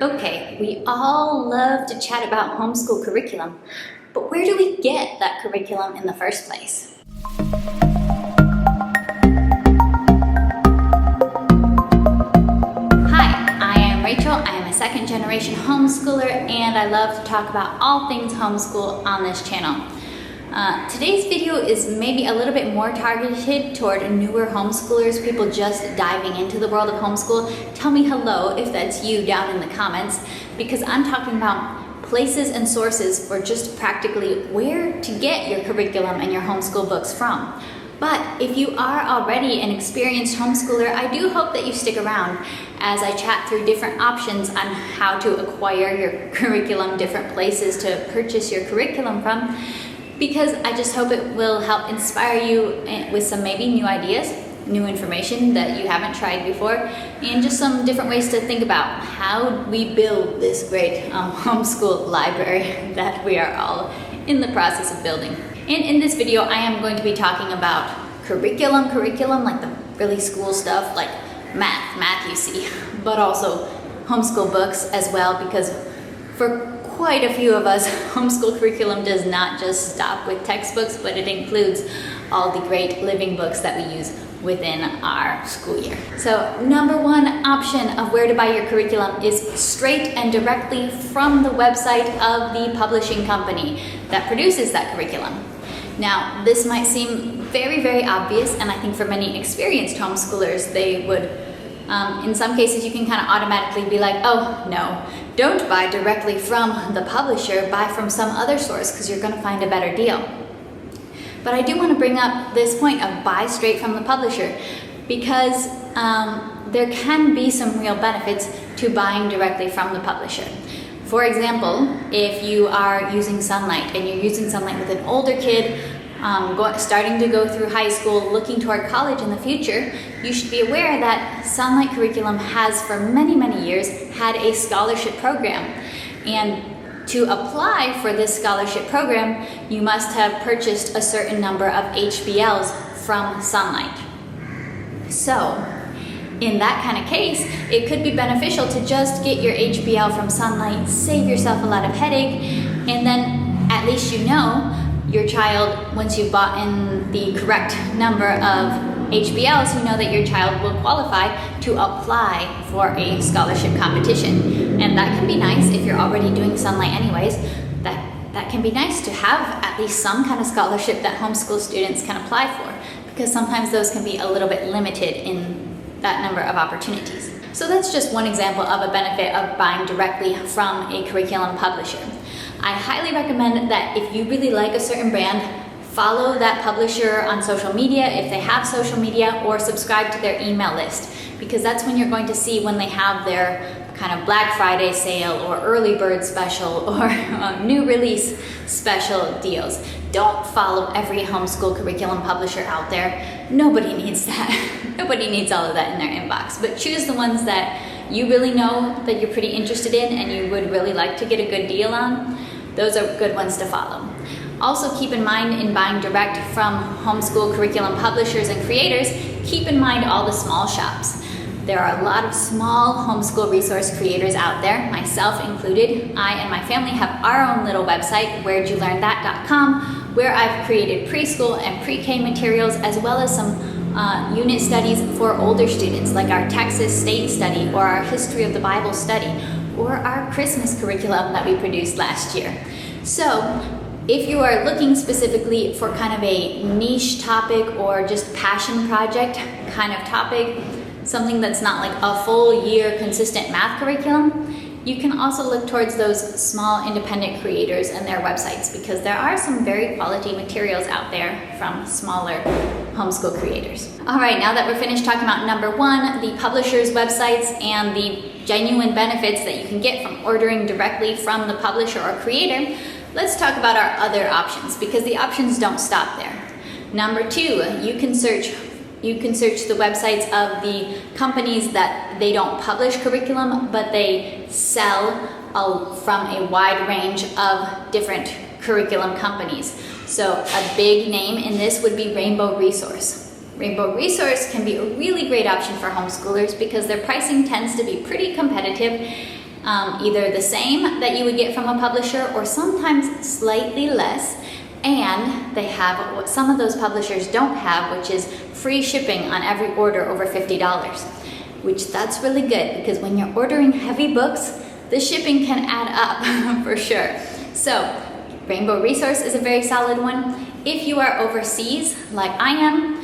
Okay, we all love to chat about homeschool curriculum, but where do we get that curriculum in the first place? Hi, I am Rachel. I am a second-generation homeschooler, and I love to talk about all things homeschool on this channel. Today's video is maybe a little bit more targeted toward newer homeschoolers, people just diving into the world of homeschool. Tell me hello if that's you down in the comments, because I'm talking about places and sources for just practically where to get your curriculum and your homeschool books from. But if you are already an experienced homeschooler, I do hope that you stick around as I chat through different options on how to acquire your curriculum, different places to purchase your curriculum from, because I just hope it will help inspire you with some maybe new ideas, new information that you haven't tried before, and just some different ways to think about how we build this great homeschool library that we are all in the process of building. And in this video, I am going to be talking about curriculum, like the really school stuff, like math you see, but also homeschool books as well, because for quite a few of us, homeschool curriculum does not just stop with textbooks, but it includes all the great living books that we use within our school year. So number one option of where to buy your curriculum is straight and directly from the website of the publishing company that produces that curriculum. Now, this might seem very, very obvious, and I think for many experienced homeschoolers, they would in some cases, you can kind of automatically be like, oh no, don't buy directly from the publisher, buy from some other source because you're going to find a better deal. But I do want to bring up this point of buy straight from the publisher, because there can be some real benefits to buying directly from the publisher. For example, if you are using Sunlight and you're using Sunlight with an older kid, starting to go through high school, looking toward college in the future, you should be aware that Sunlight curriculum has for many, many years had a scholarship program. And to apply for this scholarship program, you must have purchased a certain number of HBLs from Sunlight. So, in that kind of case, it could be beneficial to just get your HBL from Sunlight, save yourself a lot of headache, and then at least you know your child, once you've bought in the correct number of HBLs, you know that your child will qualify to apply for a scholarship competition. And that can be nice if you're already doing Sunlight anyways. That can be nice to have at least some kind of scholarship that homeschool students can apply for, because sometimes those can be a little bit limited in that number of opportunities. So that's just one example of a benefit of buying directly from a curriculum publisher. I highly recommend that if you really like a certain brand, follow that publisher on social media if they have social media, or subscribe to their email list, because that's when you're going to see when they have their kind of Black Friday sale or early bird special or new release special deals. Don't follow every homeschool curriculum publisher out there. Nobody needs that. Nobody needs all of that in their inbox, but choose the ones that you really know that you're pretty interested in and you would really like to get a good deal on. Those are good ones to follow. Also, keep in mind, in buying direct from homeschool curriculum publishers and creators, keep in mind all the small shops. There are a lot of small homeschool resource creators out there, myself included. I and my family have our own little website, where'dyoulearnthat.com, where I've created preschool and pre-K materials, as well as some unit studies for older students, like our Texas State Study or our History of the Bible Study, or our Christmas curriculum that we produced last year. So if you are looking specifically for kind of a niche topic or just passion project kind of topic, something that's not like a full year consistent math curriculum, you can also look towards those small independent creators and their websites, because there are some very quality materials out there from smaller homeschool creators. All right, now that we're finished talking about number one, the publishers' websites and the genuine benefits that you can get from ordering directly from the publisher or creator, let's talk about our other options, because the options don't stop there. Number two, you can search the websites of the companies that they don't publish curriculum, but they sell from a wide range of different curriculum companies. So a big name in this would be Rainbow Resource. Rainbow Resource can be a really great option for homeschoolers because their pricing tends to be pretty competitive, either the same that you would get from a publisher or sometimes slightly less. And they have what some of those publishers don't have, which is free shipping on every order over $50, which that's really good because when you're ordering heavy books, the shipping can add up for sure. So Rainbow Resource is a very solid one. If you are overseas, like I am,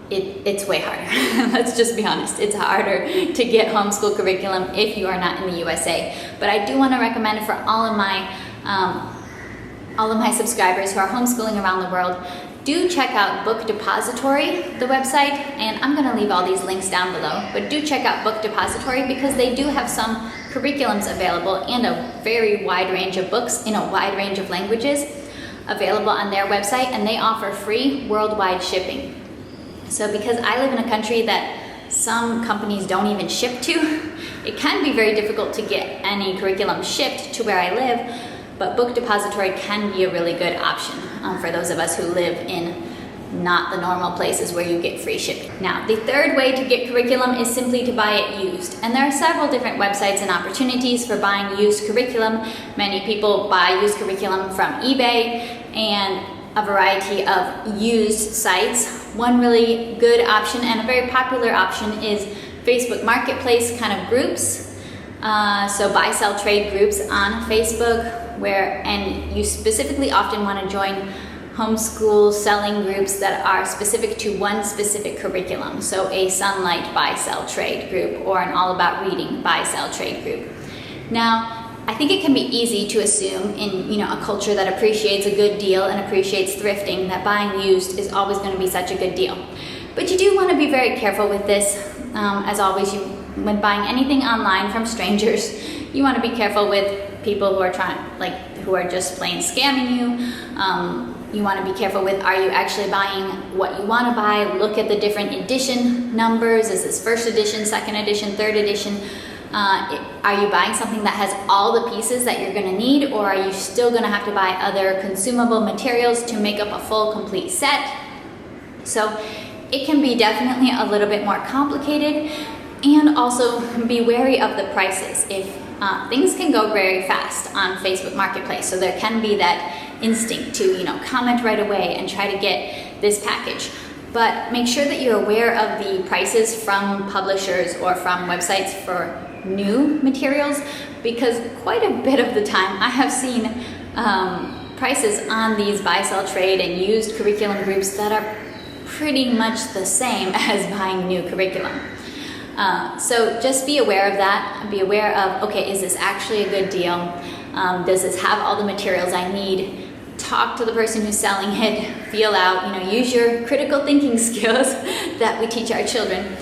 it's way harder. Let's just be honest. It's harder to get homeschool curriculum if you are not in the USA. But I do want to recommend for all of my subscribers who are homeschooling around the world, do check out Book Depository, the website, and I'm going to leave all these links down below, but do check out Book Depository because they do have some curriculums available and a very wide range of books in a wide range of languages available on their website, and they offer free worldwide shipping. So because I live in a country that some companies don't even ship to, it can be very difficult to get any curriculum shipped to where I live. But Book Depository can be a really good option for those of us who live in not the normal places where you get free shipping. Now, the third way to get curriculum is simply to buy it used. And there are several different websites and opportunities for buying used curriculum. Many people buy used curriculum from eBay and a variety of used sites. One really good option and a very popular option is Facebook Marketplace kind of groups. So buy, sell, trade groups on Facebook and you specifically often want to join homeschool selling groups that are specific to one specific curriculum. So a Sunlight buy, sell, trade group or an All About Reading buy, sell, trade group. Now, I think it can be easy to assume in a culture that appreciates a good deal and appreciates thrifting that buying used is always going to be such a good deal. But you do want to be very careful with this. As always, when buying anything online from strangers, you want to be careful with people who are just plain scamming you. You want to be careful with, are you actually buying what you want to buy? Look at the different edition numbers. Is this first edition, second edition, third edition? Are you buying something that has all the pieces that you're going to need, or are you still going to have to buy other consumable materials to make up a full, complete set? So it can be definitely a little bit more complicated, and also be wary of the prices. If things can go very fast on Facebook Marketplace, so there can be that instinct to comment right away and try to get this package. But make sure that you're aware of the prices from publishers or from websites for new materials, because quite a bit of the time I have seen prices on these buy, sell, trade and used curriculum groups that are pretty much the same as buying new curriculum. So just be aware of that. Be aware of, okay, is this actually a good deal? Does this have all the materials I need? Talk to the person who's selling it, feel out, use your critical thinking skills that we teach our children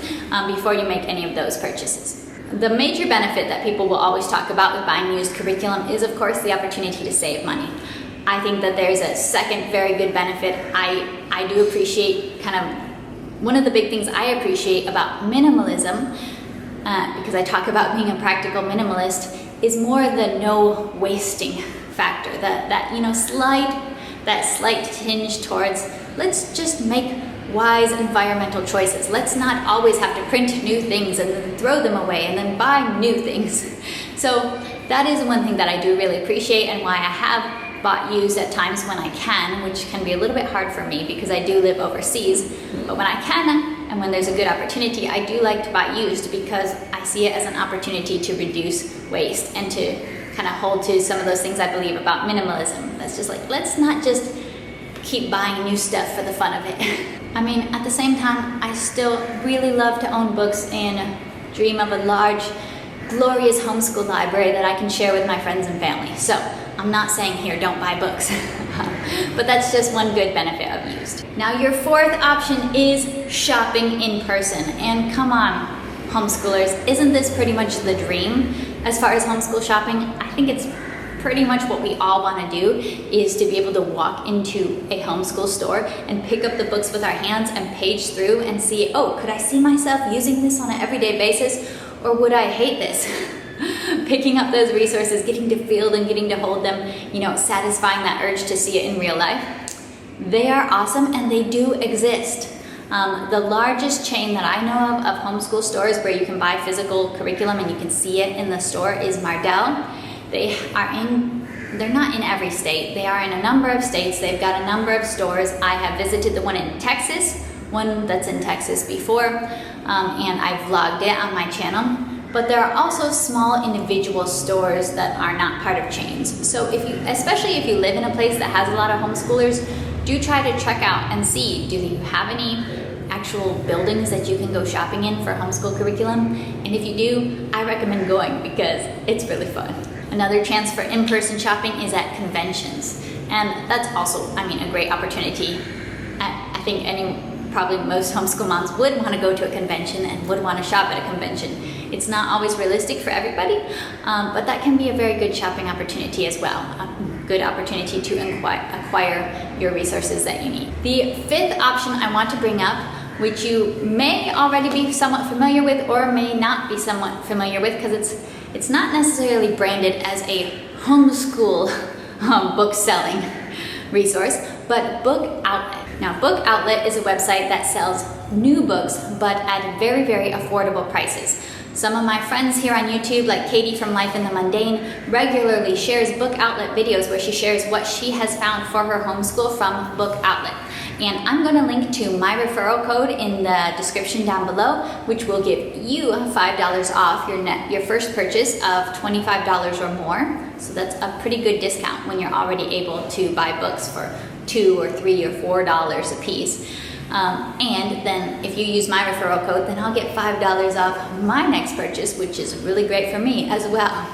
before you make any of those purchases. The major benefit that people will always talk about with buying used curriculum is, of course, the opportunity to save money. I think that there's a second very good benefit. I do appreciate one of the big things I appreciate about minimalism, because I talk about being a practical minimalist, is more the no wasting factor, that slight tinge towards, let's just make wise environmental choices. Let's not always have to print new things and then throw them away and then buy new things. So that is one thing that I do really appreciate, and why I have bought used at times when I can, which can be a little bit hard for me because I do live overseas. But when I can, and when there's a good opportunity, I do like to buy used because I see it as an opportunity to reduce waste and to kind of hold to some of those things I believe about minimalism. That's just like, let's not just keep buying new stuff for the fun of it. I mean, at the same time, I still really love to own books and dream of a large, glorious homeschool library that I can share with my friends and family. So I'm not saying here, don't buy books, but that's just one good benefit of used. Now, your fourth option is shopping in person. And come on, homeschoolers, isn't this pretty much the dream as far as homeschool shopping? I think it's pretty much what we all want to do, is to be able to walk into a homeschool store and pick up the books with our hands and page through and see, oh, could I see myself using this on an everyday basis, or would I hate this? Picking up those resources, getting to feel them, getting to hold them, satisfying that urge to see it in real life. They are awesome and they do exist. The largest chain that I know of homeschool stores where you can buy physical curriculum and you can see it in the store is Mardel. They're not in every state. They are in a number of states. They've got a number of stores. I have visited the one in Texas, one that's in Texas before, and I vlogged it on my channel. But there are also small individual stores that are not part of chains. So especially if you live in a place that has a lot of homeschoolers, do try to check out and see, do you have any actual buildings that you can go shopping in for homeschool curriculum? And if you do, I recommend going because it's really fun. Another chance for in-person shopping is at conventions. And that's also, a great opportunity. I think probably most homeschool moms would want to go to a convention and would want to shop at a convention. It's not always realistic for everybody, but that can be a very good shopping opportunity as well. A good opportunity to acquire your resources that you need. The fifth option I want to bring up, which you may already be somewhat familiar with or may not be somewhat familiar with, because it's not necessarily branded as a homeschool book selling resource, but Book Outlet. Now, Book Outlet is a website that sells new books, but at very, very affordable prices. Some of my friends here on YouTube, like Katie from Life in the Mundane, regularly shares Book Outlet videos where she shares what she has found for her homeschool from Book Outlet. And I'm going to link to my referral code in the description down below, which will give you $5 off your first purchase of $25 or more. So that's a pretty good discount when you're already able to buy books for $2 or $3 or $4 a piece. And then if you use my referral code, then I'll get $5 off my next purchase, which is really great for me as well.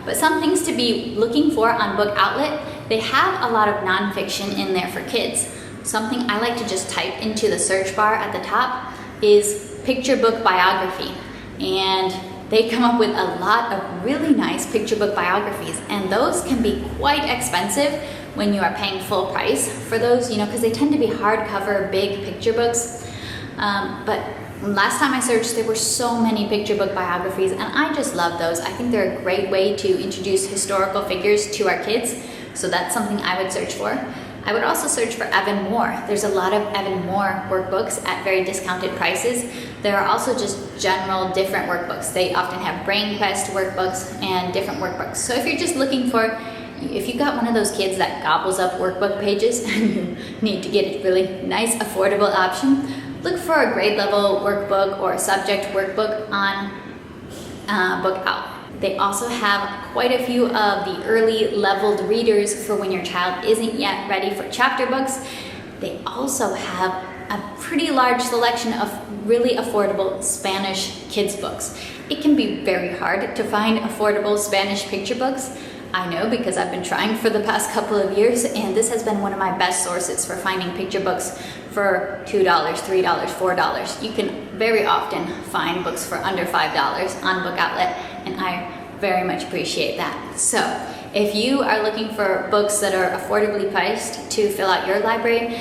But some things to be looking for on Book Outlet, they have a lot of nonfiction in there for kids. Something I like to just type into the search bar at the top is picture book biography. And they come up with a lot of really nice picture book biographies, and those can be quite expensive when you are paying full price for those, because they tend to be hardcover, big picture books. But last time I searched, there were so many picture book biographies, and I just love those. I think they're a great way to introduce historical figures to our kids, so that's something I would search for. I would also search for Evan Moore. There's a lot of Evan Moore workbooks at very discounted prices. There are also just general different workbooks. They often have Brain Quest workbooks and different workbooks. So if you're just looking for, if you've got one of those kids that gobbles up workbook pages and you need to get a really nice, affordable option, look for a grade level workbook or a subject workbook on Book Outlet. They also have quite a few of the early leveled readers for when your child isn't yet ready for chapter books. They also have a pretty large selection of really affordable Spanish kids books. It can be very hard to find affordable Spanish picture books. I know, because I've been trying for the past couple of years, and this has been one of my best sources for finding picture books for $2, $3, $4. You can very often find books for under $5 on Book Outlet, and I very much appreciate that. So if you are looking for books that are affordably priced to fill out your library,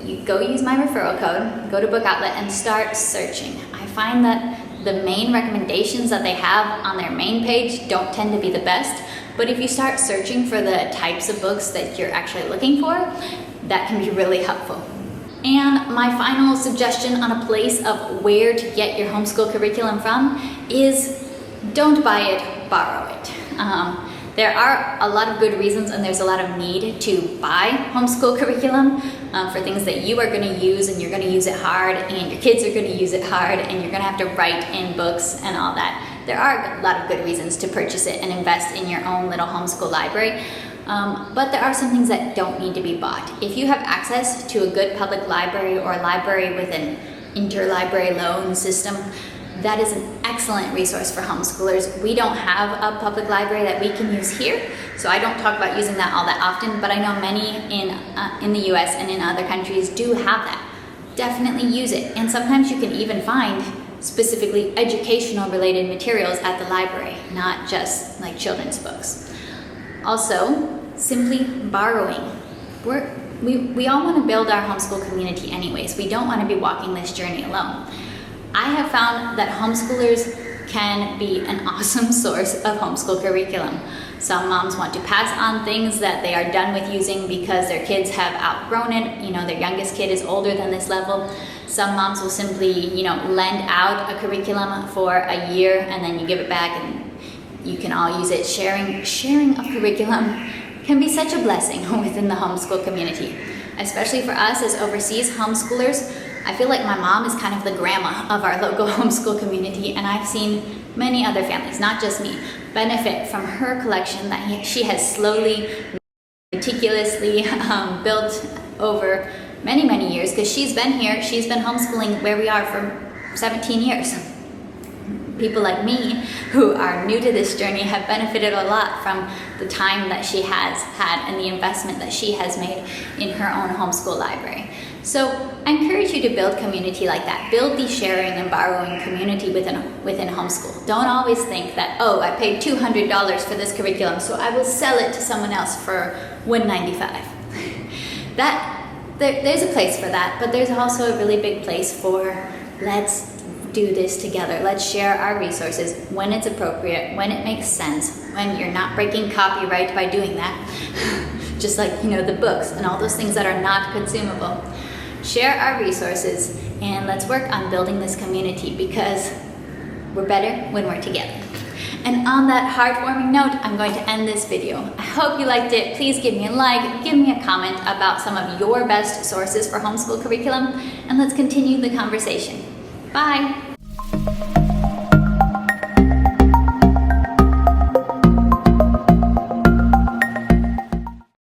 you go use my referral code, go to Book Outlet and start searching. I find that the main recommendations that they have on their main page don't tend to be the best, but if you start searching for the types of books that you're actually looking for, that can be really helpful. And my final suggestion on a place of where to get your homeschool curriculum from is don't buy it, borrow it. There are a lot of good reasons, and there's a lot of need to buy homeschool curriculum for things that you are going to use, and you're going to use it hard, and your kids are going to use it hard, and you're going to have to write in books and all that. There are a lot of good reasons to purchase it and invest in your own little homeschool library. But there are some things that don't need to be bought. If you have access to a good public library or a library with an interlibrary loan system, that is an excellent resource for homeschoolers. We don't have a public library that we can use here, so I don't talk about using that all that often, but I know many in the US and in other countries do have that. Definitely use it, and sometimes you can even find specifically educational related materials at the library, not just like children's books. Also, simply borrowing. We all want to build our homeschool community anyways. We don't want to be walking this journey alone. I have found that homeschoolers can be an awesome source of homeschool curriculum. Some moms want to pass on things that they are done with using because their kids have outgrown it. You know, their youngest kid is older than this level. Some moms will simply, lend out a curriculum for a year and then you give it back and you can all use it. Sharing a curriculum can be such a blessing within the homeschool community, especially for us as overseas homeschoolers. I feel like my mom is kind of the grandma of our local homeschool community, and I've seen many other families, not just me, benefit from her collection that she has slowly, meticulously built over many, many years, because she's been homeschooling where we are for 17 years. People like me who are new to this journey have benefited a lot from the time that she has had and the investment that she has made in her own homeschool library. So I encourage you to build community like that. Build the sharing and borrowing community within homeschool. Don't always think that, oh, I paid $200 for this curriculum, so I will sell it to someone else for $195. There's a place for that, but there's also a really big place for let's do this together. Let's share our resources when it's appropriate, when it makes sense, when you're not breaking copyright by doing that. Just like, the books and all those things that are not consumable. Share our resources and let's work on building this community, because we're better when we're together. And on that heartwarming note, I'm going to end this video. I hope you liked it. Please give me a like, give me a comment about some of your best sources for homeschool curriculum, and let's continue the conversation. Bye.